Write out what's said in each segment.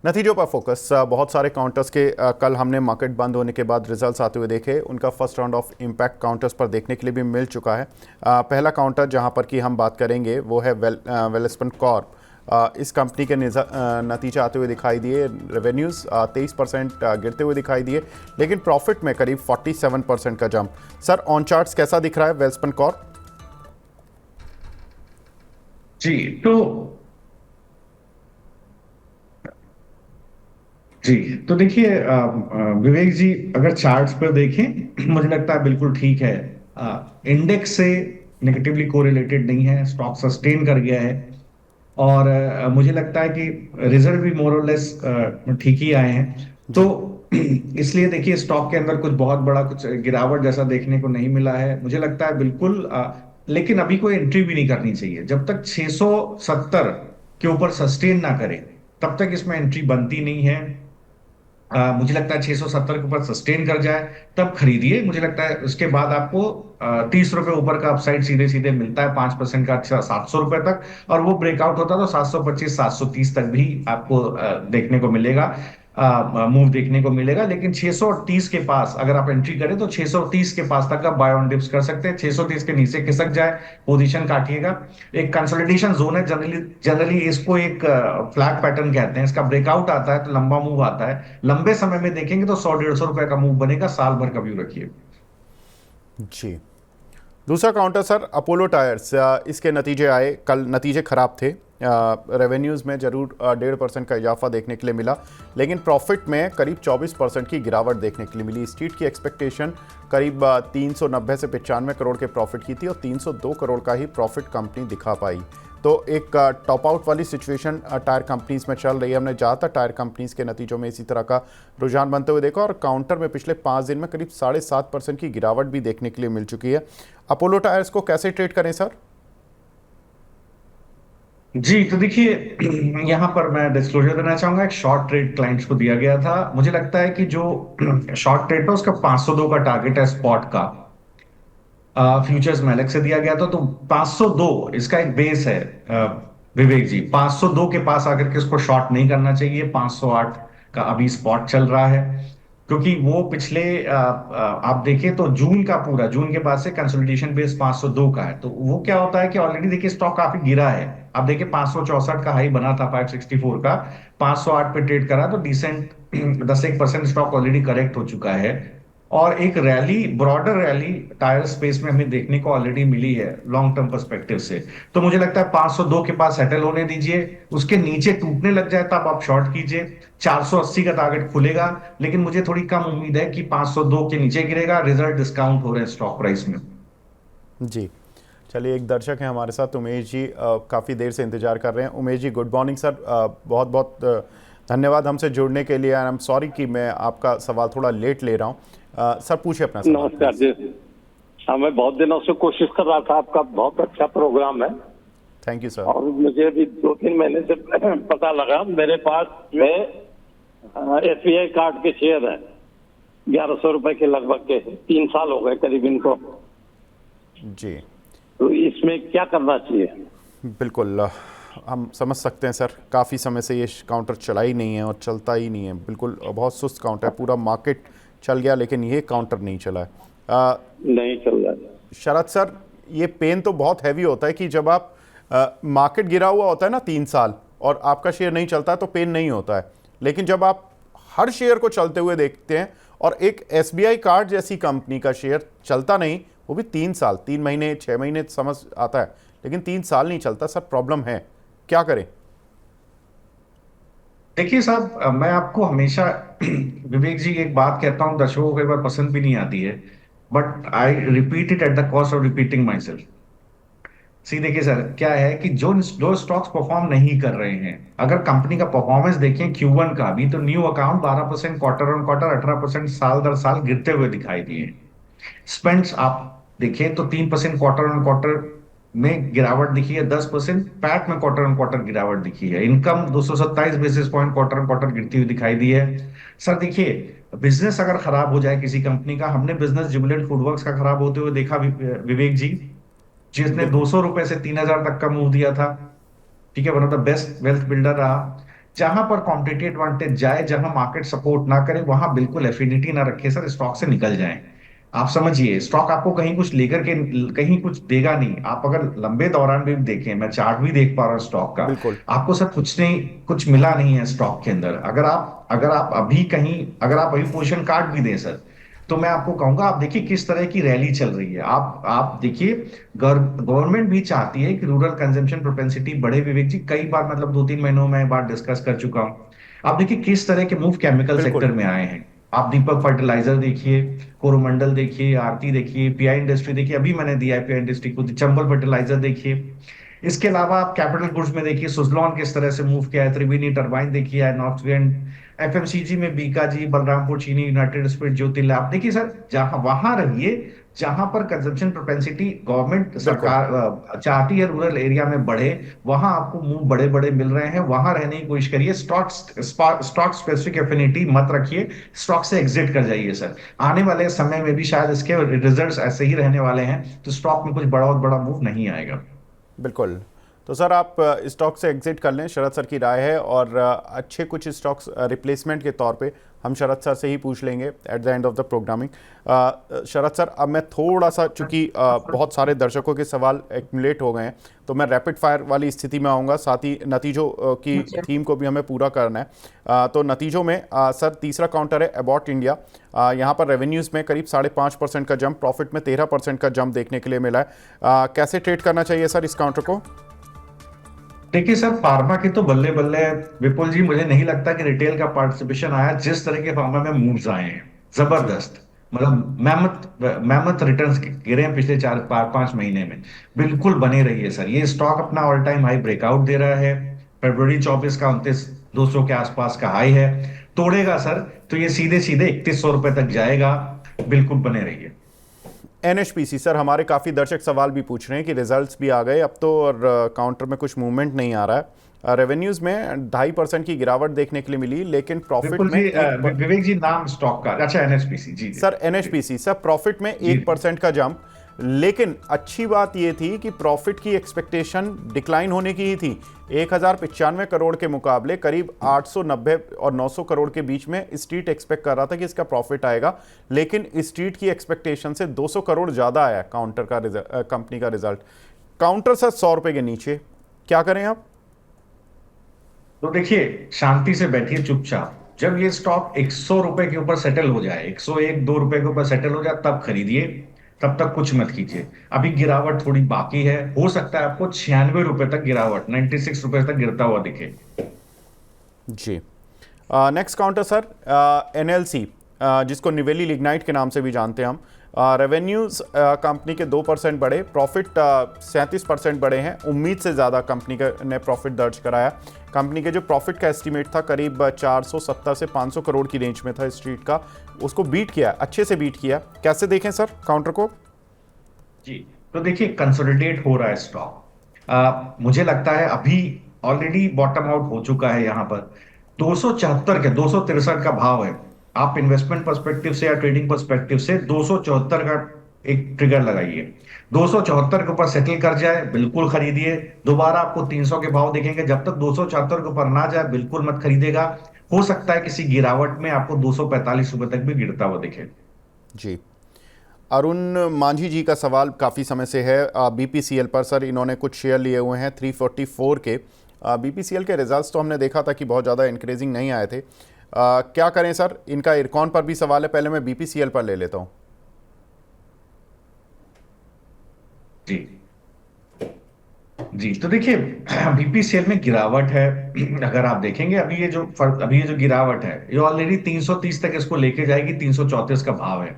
नतीजों पर फोकस। बहुत सारे काउंटर्स के कल हमने मार्केट बंद होने के बाद रिजल्ट्स आते हुए देखे। उनका first round of impact counters पर देखने के लिए भी मिल चुका है। पहला काउंटर जहां पर कि हम बात करेंगे वो है वेलस्पन कॉर्प। इस कंपनी के नतीजे आते हुए दिखाई दिए। रेवेन्यूज़ 23% गिरते हुए दिखाई दिए, लेकिन प्रॉफिट में करीब 47% का जंप। सर, ऑन चार्ट्स कैसा दिख रहा है वेलस्पन कॉर्प? जी तो जी तो देखिए विवेक जी, अगर चार्ट्स पर देखें मुझे लगता है बिल्कुल ठीक है। इंडेक्स से नेगेटिवली कोरिलेटेड नहीं है, स्टॉक सस्टेन कर गया है। और मुझे लगता है कि रिजल्ट भी मोर और लेस ठीक ही आए हैं। तो जी। इसलिए देखिए स्टॉक के अंदर कुछ बहुत बड़ा कुछ गिरावट जैसा देखने को नहीं मिला है, मुझे लगता है बिल्कुल। लेकिन अभी कोई एंट्री भी नहीं करनी चाहिए जब तक 670 के ऊपर सस्टेन ना करे, तब तक इसमें एंट्री बनती नहीं है। मुझे लगता है 670 के ऊपर सस्टेन कर जाए तब खरीदिए। मुझे लगता है उसके बाद आपको 30 रुपए ऊपर का अपसाइड सीधे सीधे मिलता है, 5% का। अच्छा, 700 रुपए तक। और वो ब्रेकआउट होता है तो 725 730 तक भी आपको देखने को मिलेगा, मूव देखने को मिलेगा। लेकिन 630 के पास अगर आप एंट्री करें तो 630 के पास तक का बाय ऑन डिप्स कर सकते हैं। 630 के नीचे खिसक जाए, पोजीशन काटिएगा। एक कंसोलिडेशन जोन है, जनरली जनरली इसको एक फ्लैग पैटर्न कहते हैं। इसका ब्रेकआउट आता है तो लंबा मूव आता है, लंबे समय में देखेंगे तो 100 150 रुपए का मूव बनेगा। साल भर का व्यू रखिए। जी। दूसरा काउंटर सर, अपोलो टायर्स। इसके नतीजे आए कल, नतीजे खराब थे। रेवेन्यूज़ में ज़रूर 1.5% का इजाफा देखने के लिए मिला, लेकिन प्रॉफिट में करीब 24% की गिरावट देखने के लिए मिली। स्ट्रीट की एक्सपेक्टेशन करीब 390 से 95 करोड़ के प्रॉफिट की थी और 302 करोड़ का ही प्रॉफिट कंपनी दिखा पाई। तो एक टॉप आउट वाली सिचुएशन टायर कंपनीज में चल रही है। हमने ज़्यादातर टायर कंपनीज के नतीजों में इसी तरह का रुझान बनते हुए देखा, और काउंटर में पिछले 5 दिन में करीब 7.5% की गिरावट भी देखने के लिए मिल चुकी है। अपोलो टायर्स को कैसे ट्रेड करें सर? जी तो देखिए यहाँ पर मैं डिस्क्लोजर देना चाहूंगा। एक शॉर्ट ट्रेड क्लाइंट्स को दिया गया था। मुझे लगता है कि जो शॉर्ट ट्रेड था उसका 502 का टारगेट है स्पॉट का। फ्यूचर्स में अलग से दिया गया था, तो 502 इसका एक बेस है। विवेक जी, 502 के पास आकर के इसको शॉर्ट नहीं करना चाहिए। 508 का अभी स्पॉट चल रहा है, क्योंकि वो पिछले आप देखें तो जून का, पूरा जून के बाद से कंसोलिडेशन बेस 502 का है। तो वो क्या होता है कि ऑलरेडी देखिए स्टॉक काफी गिरा है। आप देखिए 564 का हाई बना था 564 का, 508 पे ट्रेड करा, तो डिसेंट 10-1% स्टॉक ऑलरेडी करेक्ट हो चुका है। और एक rally, broader rally tyre space में हमें देखने को ऑलरेडी मिली है लॉन्ग टर्म पर्सपेक्टिव से। तो मुझे लगता है 502 के पास सेटल होने दीजिए। उसके नीचे टूटने लग जाए तब आप शॉर्ट कीजिए। 480 का टारगेट खुलेगा, लेकिन मुझे थोड़ी कम उम्मीद है कि 502 के नीचे गिरेगा। रिजल्ट डिस्काउंट हो रहे हैं स्टॉक प्राइस में। जी। चलिए, एक दर्शक हैं हमारे साथ, उमेश जी, काफ़ी देर से इंतजार कर रहे हैं। Umesh ji, good morning sir. बहुत बहुत धन्यवाद हमसे जुड़ने के लिए। आई एम सॉरी कि मैं आपका सवाल थोड़ा लेट ले रहा हूँ। सर, पूछिए अपना सवाल नमस्कार प्लीज़। जी। हाँ, मैं बहुत दिनों से कोशिश कर रहा था, आपका बहुत अच्छा प्रोग्राम है। Thank you sir. और मुझे भी 2-3 महीने से पता लगा। मेरे पास जो है एसबीआई कार्ड के शेयर है, 1100 रुपए के लगभग के। 3 साल हो गए करीब इनको। जी, तो इसमें क्या करना चाहिए? बिल्कुल। हम समझ सकते हैं सर, काफ़ी समय से ये काउंटर चला ही नहीं है और चलता ही नहीं है। बिल्कुल बहुत सुस्त काउंटर है। पूरा मार्केट चल गया लेकिन ये काउंटर नहीं चला है। नहीं चल रहा है। शरद सर, ये पेन तो बहुत हैवी होता है कि जब आप मार्केट गिरा हुआ होता है ना 3 साल, और आपका शेयर नहीं चलता है तो पेन नहीं होता है। लेकिन जब आप हर शेयर को चलते हुए देखते हैं और एक एसबीआई कार्ड जैसी कंपनी का शेयर चलता नहीं, वो भी 3 साल, 3 महीने 6 महीने समझ आता है, लेकिन 3 साल नहीं चलता सर, प्रॉब्लम है। क्या करें? देखिए साहब, मैं आपको हमेशा विवेक जी एक बात कहता हूँ, दर्शकों को कई बार पसंद भी नहीं आती है, but I repeat it at the cost of repeating myself. See देखिए सर, क्या है कि जो स्टॉक्स परफॉर्म नहीं कर रहे हैं, अगर कंपनी का परफॉर्मेंस देखें Q1 का भी, तो new account 12% quarter on quarter, 18% साल दर साल गिरते हुए दिखाई दिए। स्पेंड्स आप देखें तो 3% क्वार्टर ऑन क्वार्टर में गिरावट दिखी है, 10% पैट में क्वार्टर ऑन क्वार्टर गिरावट दिखी है। Income 227 basis point quarter on quarter गिरती हुई दिखाई दी है। सर देखिए, बिजनेस अगर खराब हो जाए किसी कंपनी का, हमने बिजनेस जुबिलेंट फूडवर्क्स का खराब होते हुए देखा विवेक जी, जिसने बिल्कुल। 200 रुपए से 3,000 तक का मूव दिया था। ठीक है, one of the best wealth builder रहा। जहां पर कॉम्पिटिटिव एडवांटेज जाए, जहां मार्केट सपोर्ट ना करे, वहां बिल्कुल एफिनिटी ना रखे सर, स्टॉक से निकल जाएं। आप समझिए, स्टॉक आपको कहीं कुछ लेकर के कहीं कुछ देगा नहीं। आप अगर लंबे दौरान भी देखें, मैं चार्ट भी देख पा रहा हूँ स्टॉक का, बिल्कुल आपको सर कुछ नहीं, कुछ मिला नहीं है स्टॉक के अंदर। अगर आप अभी कहीं, अगर आप अभी पोजीशन काट भी दें सर, तो मैं आपको कहूंगा, आप देखिए किस तरह की रैली चल रही है। आप देखिए, गवर्नमेंट भी चाहती है कि रूरल कंजम्पशन प्रोपेंसिटी बढ़े। विवेक जी, कई बार मतलब 2-3 महीनों में बात डिस्कस कर चुका हूं। आप देखिए किस तरह के मूव केमिकल बिल्कुल। सेक्टर में आए हैं। आप दीपक फर्टिलाइजर देखिए, कोरोमंडल देखिए, आरती देखिए, पीआई इंडस्ट्री देखिए, अभी मैंने दिया है पीआई इंडस्ट्री को, चंबल फर्टिलाइजर देखिए। इसके अलावा आप कैपिटल गुड्स में देखिए, सुजलॉन किस तरह से मूव किया है, त्रिवेणी टरबाइन देखिए, नॉर्थ वेंड, एफएमसीजी में बीकाजी, बलरामपुर चीनी, यूनाइटेड स्पिरिट, ज्योति लैब। देखिए सर, जहां वहां रहिए जहां पर कंजम्पशन प्रोपेंसिटी गवर्नमेंट बिल्कुल सरकार चाहती है रूरल एरिया में बढ़े, वहां आपको मूव बड़े बड़े मिल रहे हैं, वहां रहने की कोशिश करिए। स्टॉक स्पेसिफिक एफिनिटी मत रखिए, स्टॉक से एग्जिट कर जाइए सर। आने वाले समय में भी शायद इसके रिजल्ट्स ऐसे ही रहने वाले हैं, तो स्टॉक में कुछ बहुत बड़ा मूव नहीं आएगा। बिल्कुल। तो सर आप स्टॉक से एग्जिट कर लें, शरद सर की राय है, और अच्छे कुछ स्टॉक्स रिप्लेसमेंट के तौर पे हम शरद सर से ही पूछ लेंगे at the end of the programming. Sharad sir, अब मैं थोड़ा सा, चूंकि बहुत सारे दर्शकों के सवाल एक्यूमुलेट हो गए हैं, तो मैं रैपिड फायर वाली स्थिति में आऊँगा, साथ ही नतीजों की थीम को भी हमें पूरा करना है। तो नतीजों में सर तीसरा काउंटर है अबॉट इंडिया। यहाँ पर रेवेन्यूज़ में करीब 5.5% का जंप, प्रॉफिट में 13% का जंप देखने के लिए मिला है। कैसे ट्रेड करना चाहिए सर इस काउंटर को? देखिए सर, फार्मा की तो बल्ले बल्ले है विपुल जी। मुझे नहीं लगता कि रिटेल का पार्टिसिपेशन आया, जिस तरह के फार्मा में मूव्स आए हैं जी जबरदस्त, मतलब मैमथ मैमथ रिटर्न्स गिरे हैं पिछले 4-5 महीने में। बिल्कुल बने रहिए सर, ये स्टॉक अपना ऑल टाइम हाई ब्रेकआउट दे रहा है। फरवरी 24 का 29,200 के आसपास का हाई है, तोड़ेगा सर तो ये सीधे सीधे 3100 रुपए तक जाएगा। बिल्कुल बने रहिए। एनएचपीसी सर, हमारे काफ़ी दर्शक सवाल भी पूछ रहे हैं कि रिजल्ट्स भी आ गए अब तो, और काउंटर में कुछ मूवमेंट नहीं आ रहा है। रेवेन्यूज़ में 2.5% की गिरावट देखने के लिए मिली, लेकिन प्रॉफिट विपुल में जी, विवेक जी, नाम स्टॉक का अच्छा, एनएचपीसी, जी जी सर जी एनएचपीसी सर प्रॉफिट में जी 1% का जंप, लेकिन अच्छी बात यह थी कि प्रॉफिट की एक्सपेक्टेशन डिक्लाइन होने की ही थी। 1095 करोड़ के मुकाबले करीब 890 और 900 करोड़ के बीच में स्ट्रीट एक्सपेक्ट कर रहा था कि इसका प्रॉफिट आएगा, लेकिन स्ट्रीट की एक्सपेक्टेशन से 200 करोड़ ज़्यादा आया काउंटर का कंपनी का रिजल्ट। काउंटर सर 100 रुपये के नीचे, क्या करें आप? तो देखिए, शांति से बैठिए चुपचाप। जब ये स्टॉक 100 रुपए के ऊपर सेटल हो जाए, 101-2 रुपए के ऊपर सेटल हो जाए, तब खरीदिए। तब तक कुछ मत कीजिए। अभी गिरावट थोड़ी बाकी है, हो सकता है आपको 96 रुपए तक गिरावट, 96 रुपए तक गिरता हुआ दिखे। जी। नेक्स्ट काउंटर सर एनएलसी, जिसको निवेली लिग्नाइट के नाम से भी जानते हैं हम। रेवेन्यूज़ कंपनी के 2% बढ़े, प्रॉफिट 37% बढ़े हैं, उम्मीद से ज़्यादा कंपनी ने प्रॉफिट दर्ज कराया। कंपनी के जो प्रॉफिट का एस्टीमेट था करीब 470 से 500 करोड़ की रेंज में था स्ट्रीट का, उसको बीट किया, अच्छे से बीट किया। कैसे देखें सर काउंटर को? जी, तो देखिए, कंसोलिडेट हो रहा है स्टॉक। मुझे लगता है अभी ऑलरेडी बॉटम आउट हो चुका है यहाँ पर। 274 के 263 का भाव है। आप इन्वेस्टमेंट पर्सपेक्टिव से या ट्रेडिंग पर्सपेक्टिव से 274 का एक ट्रिगर लगाइए। 274 के ऊपर सेटल कर जाए, बिल्कुल खरीदिए। दोबारा आपको 300 के भाव दिखेंगे, जब तक 274 के ऊपर ना जाए बिल्कुल मत खरीदेगा। हो सकता है किसी गिरावट में आपको 245 रुपए तक भी गिरता हुआ दिखे। जी। अरुण मांझी जी का सवाल काफ़ी समय से है बीपीसीएल पर। सर इन्होंने कुछ शेयर लिए हुए हैं 344 के। बीपीसीएल के रिजल्ट्स तो हमने देखा था कि बहुत ज़्यादा इंक्रीजिंग नहीं आए थे। क्या करें सर? इनका इरकॉन पर भी सवाल है, पहले मैं बीपीसीएल पर ले लेता हूँ। जी जी, तो देखिए, बीपीसीएल में गिरावट है। अगर आप देखेंगे, अभी ये जो गिरावट है, ये ऑलरेडी 330 तक इसको लेके जाएगी। 334 का भाव है,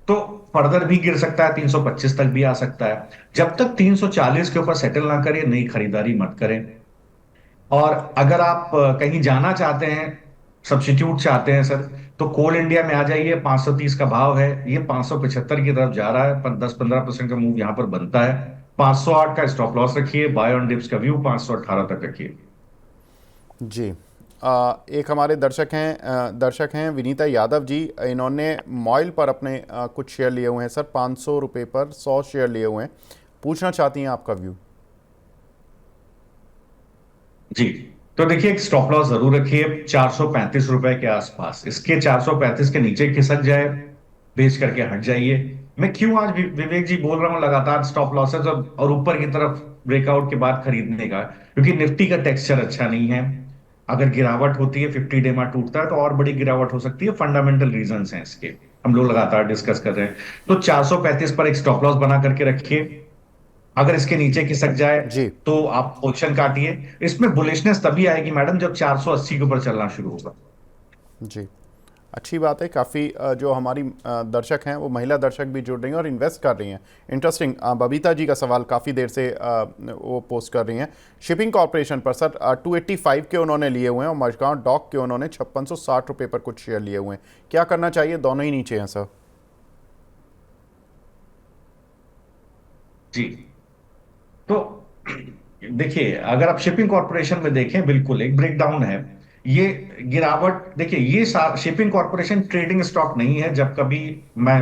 तो फर्दर भी गिर सकता है, 325 तक भी आ सकता है। जब तक 340 के ऊपर सेटल ना करें, नई खरीदारी मत करें। और अगर आप कहीं जाना चाहते हैं, सब्स्टिट्यूट चाहते हैं सर, तो कोल इंडिया में आ जाइए। 530 का भाव है, ये 575 की तरफ जा रहा है, पर 10-15% का मूव यहां पर बनता है। 508 का स्टॉप लॉस रखिए। बाय ऑन डिप्स का व्यू 518 तक रखिए। जी। एक हमारे दर्शक हैं विनीता यादव जी। इन्होंने मॉइल पर अपने कुछ शेयर लिए हुए हैं सर, 500 रुपये पर 100 शेयर लिए हुए हैं, पूछना चाहती हैं आपका व्यू। जी, तो देखिए एक स्टॉप लॉस जरूर रखिए 435 रुपए के आसपास। इसके 435 के नीचे खिसक जाए, बेच करके हट जाइए। मैं क्यों आज विवेक जी बोल रहा हूं लगातार स्टॉप लॉसेस और ऊपर की तरफ ब्रेकआउट के बाद खरीदने का, क्योंकि निफ्टी का टेक्सचर अच्छा नहीं है। अगर गिरावट होती है, 50 डे में टूटता है, तो और बड़ी गिरावट हो सकती है। फंडामेंटल रीजंस हैं इसके, हम लोग लगातार डिस्कस कर रहे हैं। तो 435 पर एक स्टॉप लॉस बना करके रखिए। अगर इसके नीचे खिसक जाए जी तो आप पोजीशन काटिए। इसमें बुलिशनेस तभी आएगी मैडम जब 480 के ऊपर चलना शुरू होगा। जी, अच्छी बात है। काफ़ी जो हमारी दर्शक हैं वो महिला दर्शक भी जुड़ रही हैं और इन्वेस्ट कर रही हैं। इंटरेस्टिंग, बबीता जी का सवाल काफ़ी देर से वो पोस्ट कर रही हैं। शिपिंग कॉरपोरेशन पर सर 285 के उन्होंने लिए हुए हैं और मझगांव डॉक के उन्होंने 5660 रुपये पर कुछ शेयर लिए हुए हैं। क्या करना चाहिए? दोनों ही नीचे हैं सर। जी, तो देखिए अगर आप शिपिंग कॉरपोरेशन में देखें, बिल्कुल एक ब्रेकडाउन है। ये गिरावट देखिए, ये शिपिंग कॉरपोरेशन ट्रेडिंग स्टॉक नहीं है। जब कभी मैं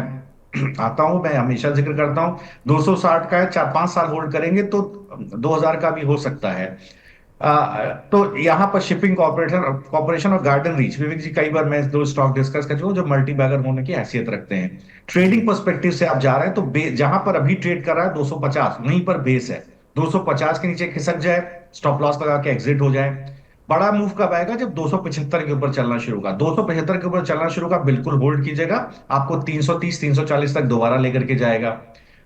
आता हूं, मैं हमेशा जिक्र करता हूं 260 का है, 4-5 साल होल्ड करेंगे तो 2000 का भी हो सकता है। तो यहाँ पर शिपिंग कॉर्पोरेशन कॉर्पोरेशन और गार्डन रीच, विवेक जी कई बार मैं दो स्टॉक डिस्कस कर चुका हूं जो मल्टी बैगर होने की हैसियत रखते हैं। ट्रेडिंग पर्सपेक्टिव से आप जा रहे हैं तो जहां पर अभी ट्रेड कर रहा है 250, वहीं पर बेस है। 250 के नीचे खिसक जाए, स्टॉप लॉस लगा के एग्जिट हो जाए। बड़ा मूव कब आएगा? जब 275 के ऊपर चलना शुरू होगा। 275 के ऊपर चलना शुरू होगा, बिल्कुल होल्ड कीजिएगा। आपको 330 340 तक दोबारा लेकर के जाएगा।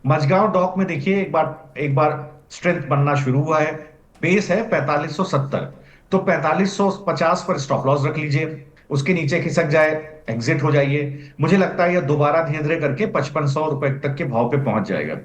मझगांव डॉक में देखिए एक बार स्ट्रेंथ बनना शुरू हुआ है। बेस है 4570, तो 4550 पर स्टॉप लॉस रख लीजिए। उसके नीचे खिसक जाए, एग्जिट हो जाइए। मुझे लगता है यह दोबारा धीरे धीरे करके 5500 रुपए तक के भाव पे पहुंच जाएगा।